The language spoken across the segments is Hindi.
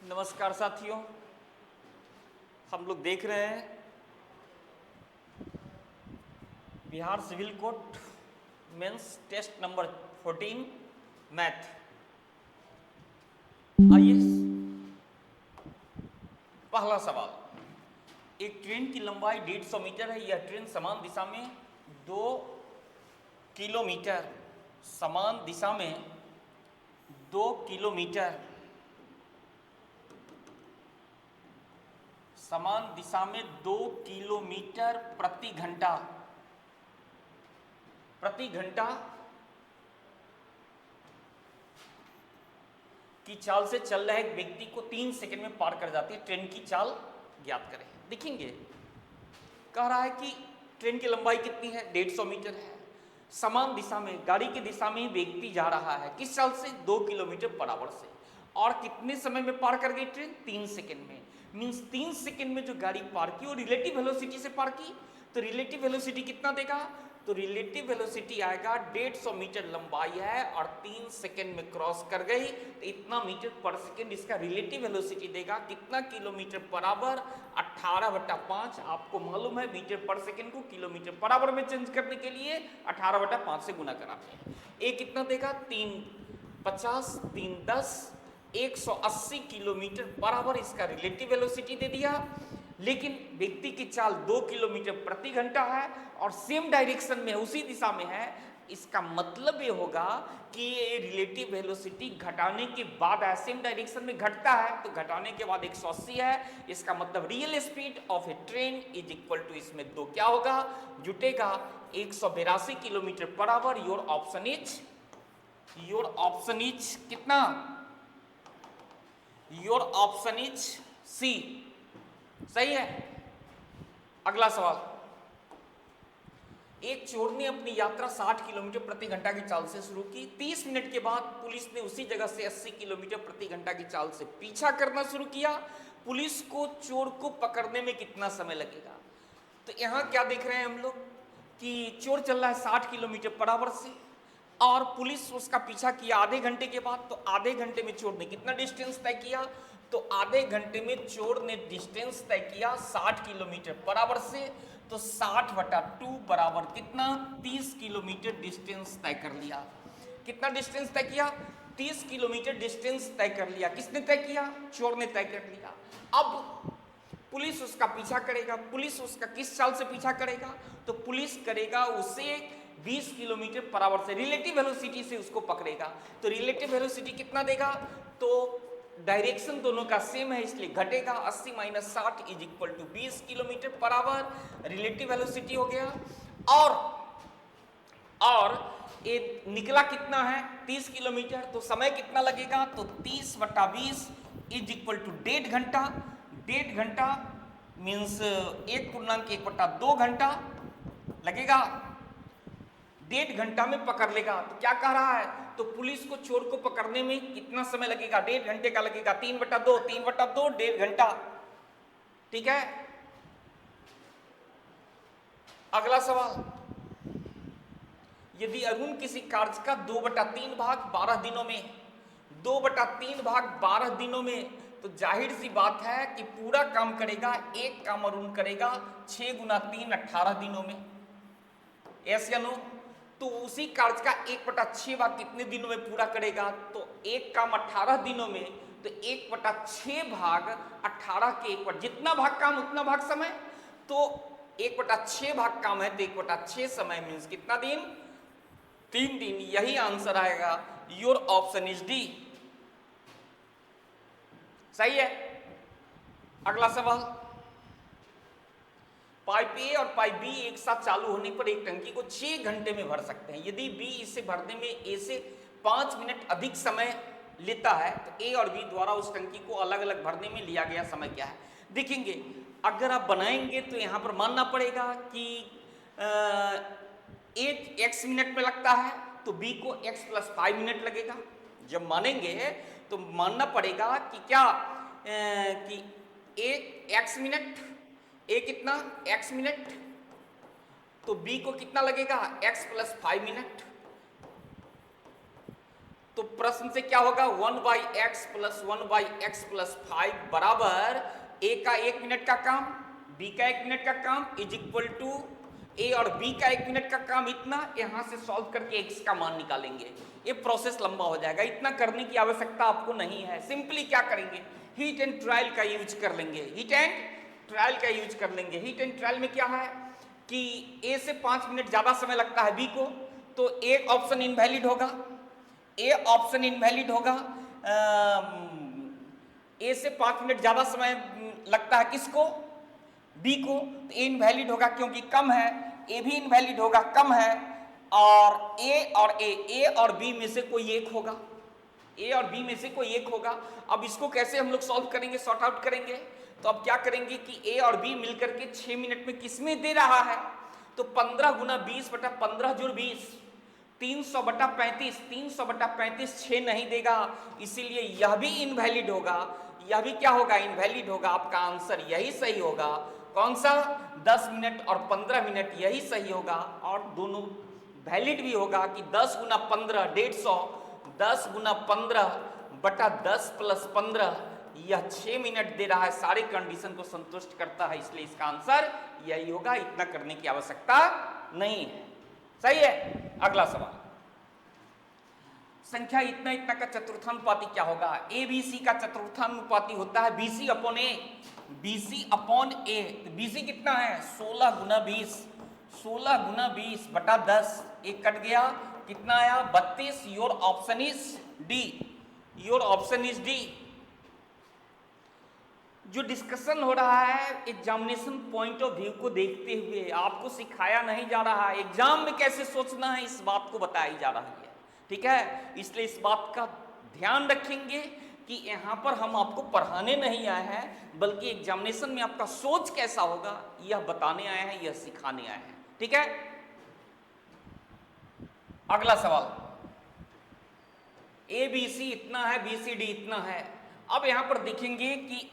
नमस्कार साथियों, हम लोग देख रहे हैं Bihar civil court mains test number 14 math. आइए, पहला सवाल। एक ट्रेन की लंबाई 150 मीटर है। यह ट्रेन समान दिशा में 2 किलोमीटर समान दिशा में 2 किलोमीटर समान दिशा में 2 किलोमीटर प्रति घंटा की चाल से चल रहे एक व्यक्ति को 3 सेकंड में पार कर जाती है। ट्रेन की चाल ज्ञात करें। देखेंगे, कह रहा है कि ट्रेन की लंबाई कितनी है, 150 मीटर है। समान दिशा में, गाड़ी की दिशा में व्यक्ति जा रहा है, किस चाल से, 2 किलोमीटर पर आवर से। और कितने समय में पार कर गई ट्रेन, 3 सेकंड में। मीन्स 3 सेकंड में जो गाड़ी पार की वो रिलेटिव वेलोसिटी से पार की, तो रिलेटिव वेलोसिटी कितना देगा, तो रिलेटिव वेलोसिटी आएगा 150 मीटर लंबाई है और 3 सेकंड में क्रॉस कर गई, तो इतना मीटर पर सेकंड इसका रिलेटिव वेलोसिटी देगा। कितना, किलोमीटर पर आवर 18/5। आपको मालूम है मीटर पर सेकंड को किलोमीटर पर आवर में चेंज करने के लिए 18/5 से गुना कराते हैं। ए कितना देगा, 350, 310, 180 किलोमीटर पर आवर इसका रिलेटिव वेलोसिटी दे दिया। लेकिन व्यक्ति की चाल 2 किलोमीटर प्रति घंटा है और सेम डायरेक्शन में, उसी दिशा में है। इसका मतलब ये होगा कि ये रिलेटिव वेलोसिटी घटाने के बाद है, सेम डायरेक्शन में घटता है तो घटाने के बाद 180 है। इसका मतलब real speed of a train is equal to, इसमें 2 क्या होगा, जुटेगा, 182 kilometre per hour. Your option is कितना, योर ऑप्शन इज सी, सही है। अगला सवाल। एक चोर ने अपनी यात्रा 60 किलोमीटर प्रति घंटा की चाल से शुरू की। 30 मिनट के बाद पुलिस ने उसी जगह से 80 किलोमीटर प्रति घंटा की चाल से पीछा करना शुरू किया। पुलिस को चोर को पकड़ने में कितना समय लगेगा। तो यहां क्या देख रहे हैं हम लोग कि चोर चल रहा है 60 किलोमीटर पर आवर से और पुलिस उसका पीछा किया आधे घंटे के बाद। तो आधे घंटे में चोर ने कितना डिस्टेंस तय किया, तो आधे घंटे में चोर ने डिस्टेंस तय किया 60 किलोमीटर पर आवर से। तो 60/2 बराबर कितना, 30 किलोमीटर डिस्टेंस तय कर लिया। कितना डिस्टेंस तय किया, 30 किलोमीटर डिस्टेंस तय कर लिया। किसने तय किया, चोर ने तय कर लिया। अब पुलिस उसका पीछा करेगा। पुलिस उसका किस चाल से पीछा करेगा, तो पुलिस करेगा उसे 20 किलोमीटर पर आवर से, रिलेटिव वेलोसिटी से उसको पकड़ेगा। तो रिलेटिव वेलोसिटी कितना देगा, तो डायरेक्शन दोनों का सेम है इसलिए घटेगा। 80 - 60 is equal to 20 kilometre per hour, relative velocity हो गया। और ये निकला कितना है, 30 किलोमीटर। तो समय कितना लगेगा, तो 30/20 इज इक्वल टू 1.5 घंटा। 1.5 घंटा मीन्स 1/1/2 घंटा लगेगा। 1.5 घंटा में पकड़ लेगा। तो क्या कह रहा है, तो पुलिस को चोर को पकड़ने में कितना समय लगेगा, 1.5 घंटे का लगेगा। 3/2, 3/2, 1.5 घंटा। ठीक है। अगला सवाल। यदि अरुण किसी कार्य का 2/3 भाग 12 दिनों में, 2/3 भाग 12 दिनों में, तो जाहिर सी बात है कि पूरा काम करेगा, एक काम अरुण करेगा 6 × 3 18 दिनों में। यस या नो। तो उसी कार्य का 1/6 भाग कितने दिनों में पूरा करेगा, तो एक काम 18 दिनों में, तो 1/6 भाग 18 के 1 जितना भाग काम उतना भाग समय। तो 1/6 भाग काम है तो 1/6 समय मीन्स कितना दिन, 3 दिन। यही आंसर आएगा। योर ऑप्शन इज डी, सही है। अगला सवाल। पाइप ए और पाइप बी एक साथ चालू होने पर एक टंकी को 6 घंटे में भर सकते हैं। यदि बी इसे भरने में ए से 5 मिनट अधिक समय लेता है तो ए और बी द्वारा उस टंकी को अलग अलग भरने में लिया गया समय क्या है। देखेंगे, अगर आप बनाएंगे तो यहां पर मानना पड़ेगा कि ए x मिनट में लगता है तो बी को x + 5 मिनट लगेगा। जब मानेंगे तो मानना पड़ेगा कि क्या, कि ए x मिनट, ए कितना, x मिनट, तो b को कितना लगेगा, x + 5 मिनट। तो प्रश्न से क्या होगा 1/x प्लस 1/x प्लस 5 बराबर a का 1 मिनट का काम, b का 1 मिनट का काम इज इक्वल टू a और b का 1 मिनट का काम इतना, यहां से सॉल्व करके x का मान निकालेंगे। ये प्रोसेस लंबा हो जाएगा, इतना करने की आवश्यकता आपको नहीं है। सिंपली क्या करेंगे, हीट एंड ट्रायल का यूज कर लेंगे, हीट एंड ट्रायल का यूज कर लेंगे। हीट एंड ट्रायल में क्या है कि a से 5 मिनट ज्यादा समय लगता है b को, तो एक ऑप्शन इनवैलिड होगा, ए ऑप्शन इनवैलिड होगा। ए से 5 मिनट ज्यादा समय लगता है किसको, बी को, तो ए इनवैलिड होगा क्योंकि कम है, ए भी इनवैलिड होगा, कम है, और ए और बी में से कोई एक होगा, ए और बी में से कोई एक होगा। अब इसको कैसे हम लोग सॉल्व करेंगे, सॉर्ट आउट करेंगे, तो अब क्या करेंगे कि ए और बी मिलकर के 6 मिनट में किसमें दे रहा है, तो 15 गुना 20 बटा 15 जोड़ 20, 300 बटा 35, 300 बटा 35 6 नहीं देगा, इसीलिए यह भी इनवैलिड होगा, यह भी क्या होगा, इनवैलिड होगा। आपका आंसर यही सही होगा, कौन सा, 10 मिनट और 15 मिनट, यही सही होगा। और दोनों वैलिड भी होगा कि 10 गुना 15 150, 10 गुना 15 बटा 10 प्लस 15, यह 6 मिनट दे रहा है, सारे कंडीशन को संतुष्ट करता है, इसलिए इसका आंसर यही होगा, इतना करने की आवश्यकता नहीं है। सही है। अगला सवाल, संख्या इतना इतना का चतुर्थानुपाती क्या होगा, ए बी सी का चतुर्थानुपाती होता है BC अपॉन ए, BC अपॉन ए। तो BC कितना है, 16 गुना 20, 16 गुना 20 बटा 10, एक कट गया, कितना आया 32। Your option is D, your option is D. जो डिस्कशन हो रहा है एग्जामिनेशन पॉइंट ऑफ व्यू को देखते हुए, आपको सिखाया नहीं जा रहा है, एग्जाम में कैसे सोचना है इस बात को बताई जा रही है, ठीक है। इसलिए इस बात का ध्यान रखेंगे कि यहाँ पर हम आपको पढ़ाने नहीं आए हैं, बल्कि एग्जामिनेशन में आपका सोच कैसा होगा यह बताने आए हैं, यह सिखाने आए हैं, ठीक है। अगला सवाल, ABC इतना है, BCD इतना है। अब यहां पर देखेंगे कि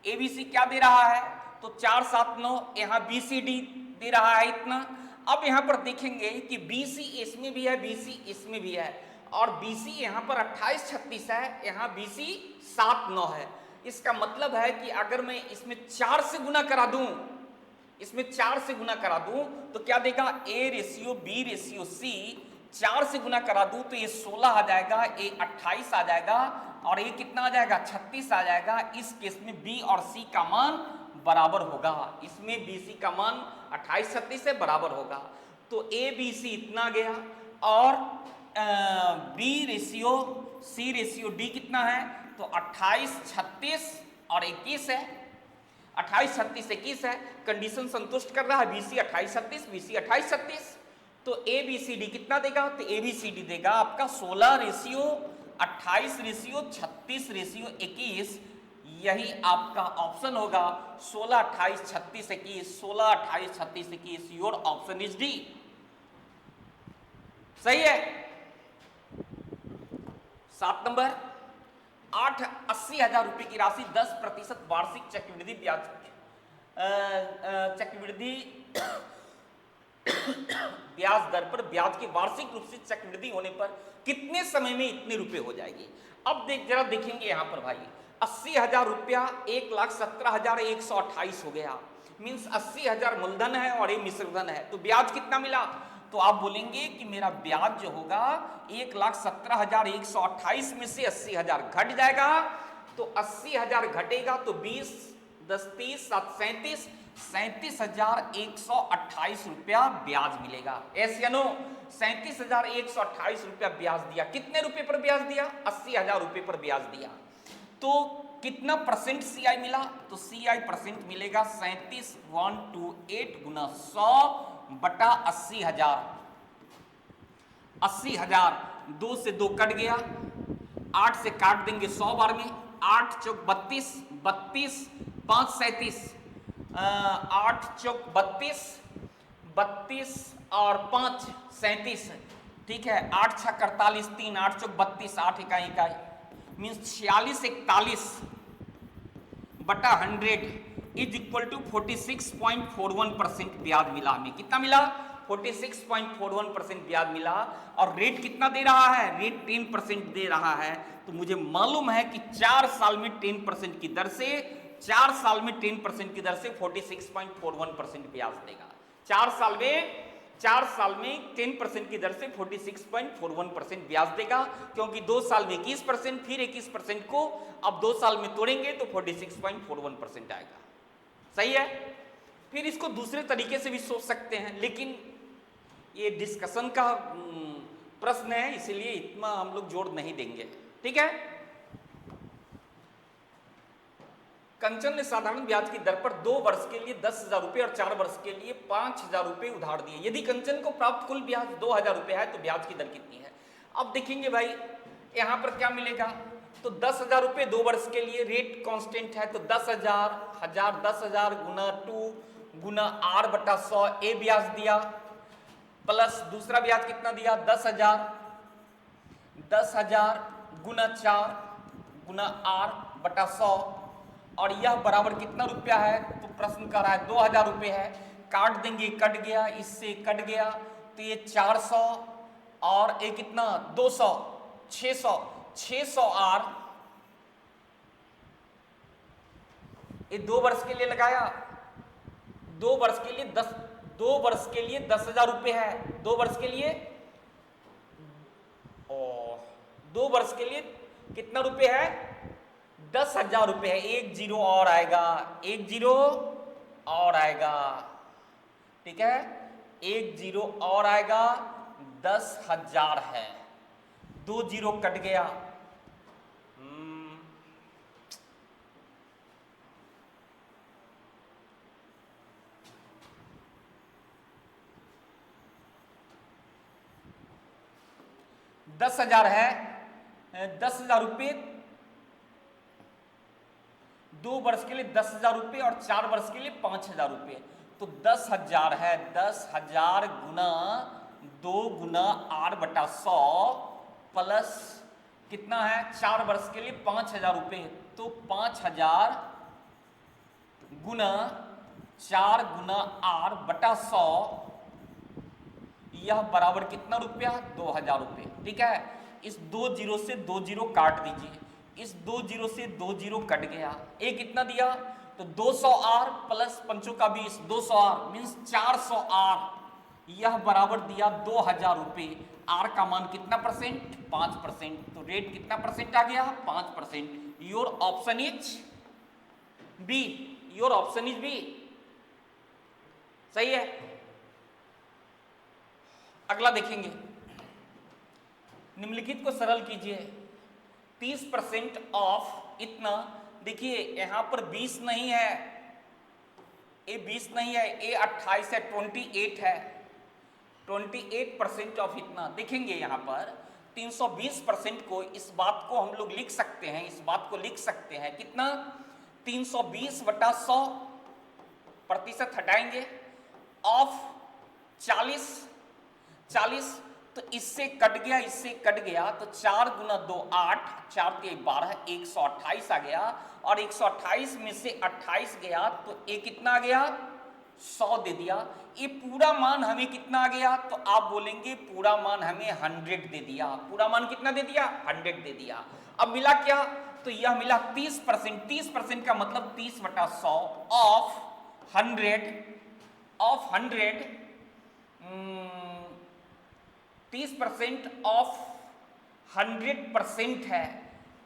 ABC क्या दे रहा है, तो 4 7 9, यहां BCD दे रहा है इतना। अब यहां पर देखेंगे कि BC इसमें भी है, BC इसमें भी है, और BC यहां पर 28 36 है, यहां BC 7 9 है। इसका मतलब है कि अगर मैं इसमें 4 से गुना करा दूं, इसमें 4 से गुना करा दूं तो क्या देगा, A ratio B ratio C, 4 से गुना करा दूं तो ये 16 आ जाएगा, ये 28 आ जाएगा, और ये कितना आ जाएगा 36 आ जाएगा। इस केस में B और C का मान बराबर होगा, इसमें BC का मान 28 36 से बराबर होगा। तो ABC इतना गया, और B ratio C ratio D कितना है, तो 28 36 और 21 है, 28 36 21 है, कंडीशन संतुष्ट कर रहा है, BC 28 36 BC 28 36। तो ABCD कितना देगा, तो ABCD देगा आपका 16 रेशियो 28 रेशियो 36 रेशियो 21, यही आपका ऑप्शन होगा 16 28 36 21, 16 28 36 21। योर ऑप्शन इज डी, सही है। 7 नंबर, 80,000 रुपए की राशि 10% वार्षिक चक्रवृद्धि ब्याज चक्रवृद्धि ब्याज दर पर ब्याज की वार्षिक रूप से चक्रवृद्धि होने पर कितने समय में इतने रुपए हो जाएगी। अब जरा देखेंगे यहाँ पर भाई, 80,000 रुपया 1,17,128 हो गया, मीन्स 80,000 मूलधन है और ये मिश्रधन है, तो ब्याज कितना मिला, तो आप बोलेंगे कि मेरा ब्याज जो होगा 1,17,128 में से 80,000 घट जाएगा, तो 80,000 घटेगा तो 20 10 30 7 37, 37,128 रुपया ब्याज मिलेगा। एस या नो, 37,128 रुपया ब्याज दिया, कितने रुपए पर ब्याज दिया, 80,000 रुपए पर ब्याज दिया, तो कितना परसेंट CI मिला, तो CI परसेंट मिलेगा 37,128 गुना 100 बटा 80,000, 80,000 2 से 2 कट गया, 8 से काट देंगे 100 बार में, 8 चौक 32, 32 5 37, 8 चौक 32, 32 और 5 37, ठीक है, 8 6 48 3, 8 चौक 32, 8 इकाई इकाई, मीन्स 46 41 बटा 100 इज इक्वल टू 46.41% ब्याज मिला हमें, कितना मिला 46.41% ब्याज मिला और रेट कितना दे रहा है, रेट 10% दे रहा है। तो मुझे मालूम है कि 4 साल में 10% की दर से 4 साल में 10% की दर से 46.41% ब्याज देगा। 4 साल में 10% की दर से 46.41% ब्याज देगा, क्योंकि 2 साल में 21%, फिर 21% को अब 2 साल में तोड़ेंगे तो 46.41% आएगा। सही है। फिर इसको दूसरे तरीके से भी सोच सकते हैं, लेकिन ये डिस्कशन का प्रश्न है, इसलिए इतना हम लोग जोर नहीं देंगे। ठीक है। कंचन ने साधारण ब्याज की दर पर 2 वर्ष के लिए 10,000 रुपए और 4 वर्ष के लिए 5,000 रुपए उधार दिए। यदि कंचन को प्राप्त कुल ब्याज 2,000 रुपए है तो ब्याज की दर कितनी है। अब देखेंगे भाई यहां पर क्या मिलेगा। तो 10,000 रुपए 2 वर्ष के लिए, रेट कांस्टेंट है तो 10,000 10,000 गुना 2 गुना R बटा 100 ए ब्याज दिया, प्लस दूसरा ब्याज कितना दिया 10,000 गुना 4 गुना R बटा 100, और यह बराबर कितना रुपया है। तो प्रश्न कर रहा है 2,000 रुपये है। काट देंगे, कट गया, इससे कट गया तो ये 400 और ये कितना 200, 600 R। ये 2 वर्ष के लिए लगाया, 2 वर्ष के लिए 10,000 रुपये है। 2 वर्ष के लिए 2 वर्ष के लिए कितना रुपये है 10,000 रुपये है। 1 0 और आएगा, 1 0 और आएगा। ठीक है, 1 0 और आएगा, 10,000 है। 2 0 कट गया, 10,000 है। 10,000 रुपये 2 वर्ष के लिए 10,000 रुपये और 4 वर्ष के लिए 5,000 रुपये। तो 10,000 है, 10,000 गुना 2 गुना R बटा 100 प्लस कितना है 4 वर्ष के लिए 5,000 रुपये। तो 5,000 गुना 4 गुना R बटा 100, यह बराबर कितना रुपया 2,000 रुपये। ठीक है, इस 2 0 से 2 0 काट दीजिए, इस 2 0 से 2 0 कट गया। ये कितना दिया तो 200 R प्लस 5 का 20, 200 R मीन्स 400 R, यह बराबर दिया 2,000 रुपये। R का मान कितना परसेंट 5%, तो रेट कितना परसेंट आ गया 5%। Your option is B, your option is B. सही है। अगला देखेंगे, निम्नलिखित को सरल कीजिए। 30% ऑफ इतना, देखिए यहां पर 20 नहीं है, ये 20 नहीं है, ये 28 है, 28 है। 28% ऑफ इतना देखेंगे यहाँ पर 320% को, इस बात को हम लोग लिख सकते हैं, इस बात को लिख सकते हैं कितना 320 बटा 100, प्रतिशत हटाएंगे ऑफ 40, तो इससे कट गया, इससे कट गया तो 4 गुना 2 8, 4 के 12, 128 आ गया, और 128 में से 28 गया तो ये कितना आ गया 100 दे दिया। ये पूरा मान हमें कितना आ गया, तो आप बोलेंगे पूरा मान हमें 100 दे दिया। पूरा मान कितना दे दिया 100 दे दिया। अब मिला क्या, तो यह मिला 30%। 30% का मतलब 30 बटा 100 ऑफ 100, 30% ऑफ 100% है,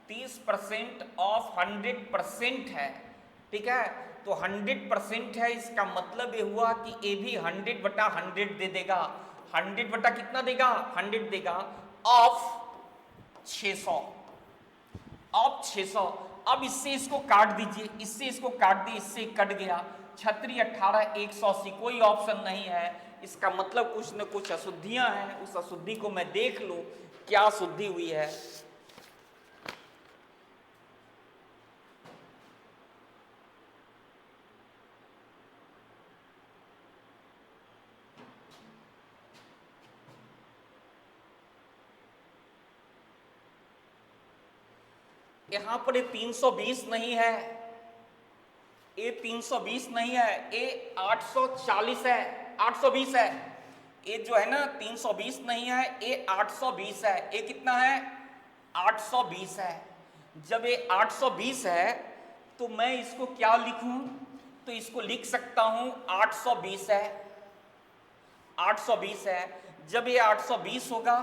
30% ऑफ 100% है। ठीक है, तो 100% है, इसका मतलब ये हुआ कि ये भी 100 बटा 100 दे देगा। 100 बटा कितना देगा 100 देगा ऑफ 600, ऑफ 600। अब इससे इसको काट दीजिए, इससे इसको काट दिए, इससे कट गया 36 18 180, कोई ऑप्शन नहीं है। इसका मतलब कुछ न कुछ अशुद्धियां हैं, उस अशुद्धि को मैं देख लूं क्या अशुद्धि हुई है। यहां पर ये 320 नहीं है, ये 320 नहीं है, ये 840 है, 820 है। ये जो है ना 320 नहीं है, ये 820 है। ये कितना है? 820 है। जब ये 820 है तो मैं इसको क्या लिखूं? तो इसको लिख सकता हूं 820 है, 820 है। जब ये 820 होगा,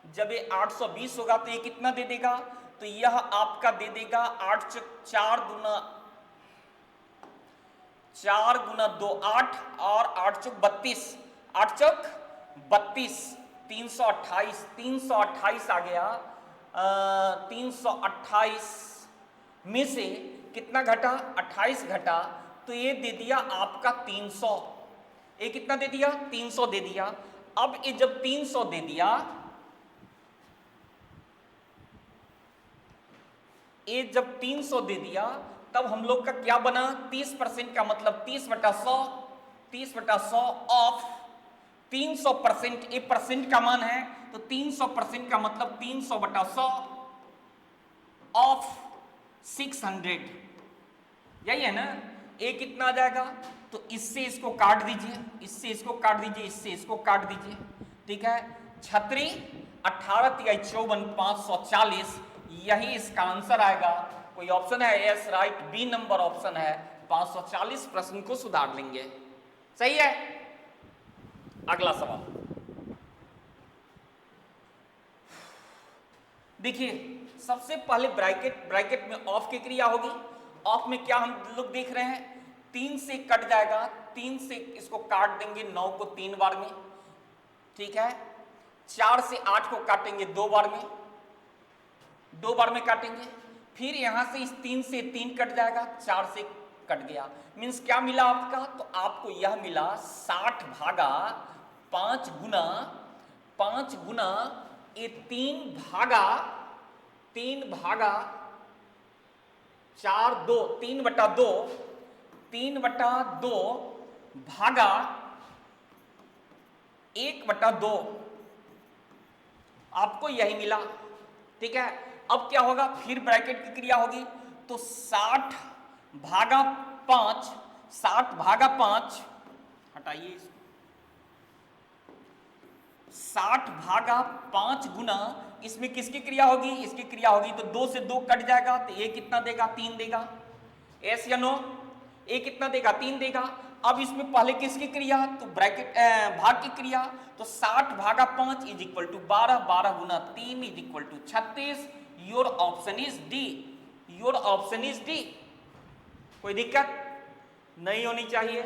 जब ये 820 होगा तो ये कितना दे देगा? तो यह आपका दे देगा 8 चौक 4 गुना 2 8 और 8 चौक 32, 8 चौक 32, 328, 328 आ गया। 328 में से कितना घटा? 28 घटा, तो ये दे दिया आपका 300। ये कितना दे दिया? 300 दे दिया। अब ये जब 300 दे दिया, ये जब 300 दे दिया तब हम लोग का क्या बना? 30% का मतलब 30/100, 30/100 ऑफ 300%। ये परसेंट का मान है तो 300% का मतलब 300/100 ऑफ 600, यही है ना? ये कितना आ जाएगा? तो इससे इसको काट दीजिए, इससे इसको काट दीजिए, इससे इसको काट दीजिए, ठीक है। 36 18 × 54 540, यही इसका आंसर आएगा। कोई ऑप्शन है? Yes right, B number option है 540। प्रश्न को सुधार लेंगे, सही है। अगला सवाल देखिए, सबसे पहले ब्रैकेट में ऑफ की क्रिया होगी। ऑफ में क्या हम लोग देख रहे हैं? 3 से कट जाएगा, 3 से इसको काट देंगे 9 को 3 बार में, ठीक है। 4 से 8 को काटेंगे 2 बार में, 2 बार में काटेंगे। फिर यहां से इस 3 से 3 कट जाएगा, 4 से कट गया। मीन्स क्या मिला आपका? तो आपको यह मिला 60 भागा 5 गुना 5 गुना ये 3 भागा 4 2 3/2 3/2 भागा 1/2, आपको यही मिला, ठीक है। अब क्या होगा? फिर ब्रैकेट की क्रिया होगी, तो 60 भागा 5, 60 भागा 5 हटाइए, 60 भागा 5 गुना इसमें किसकी क्रिया होगी? इसकी क्रिया होगी, तो 2 से 2 कट जाएगा, तो ये कितना देगा? 3 देगा। यस या नो? ये कितना देगा? 3 देगा। अब इसमें पहले किसकी क्रिया? तो ब्रैकेट भाग की क्रिया, तो 60 भागा 5 = 12, 12 गुना 3 = 36। Your option is D, your option is D. कोई दिक्कत नहीं होनी चाहिए।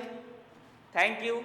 Thank you.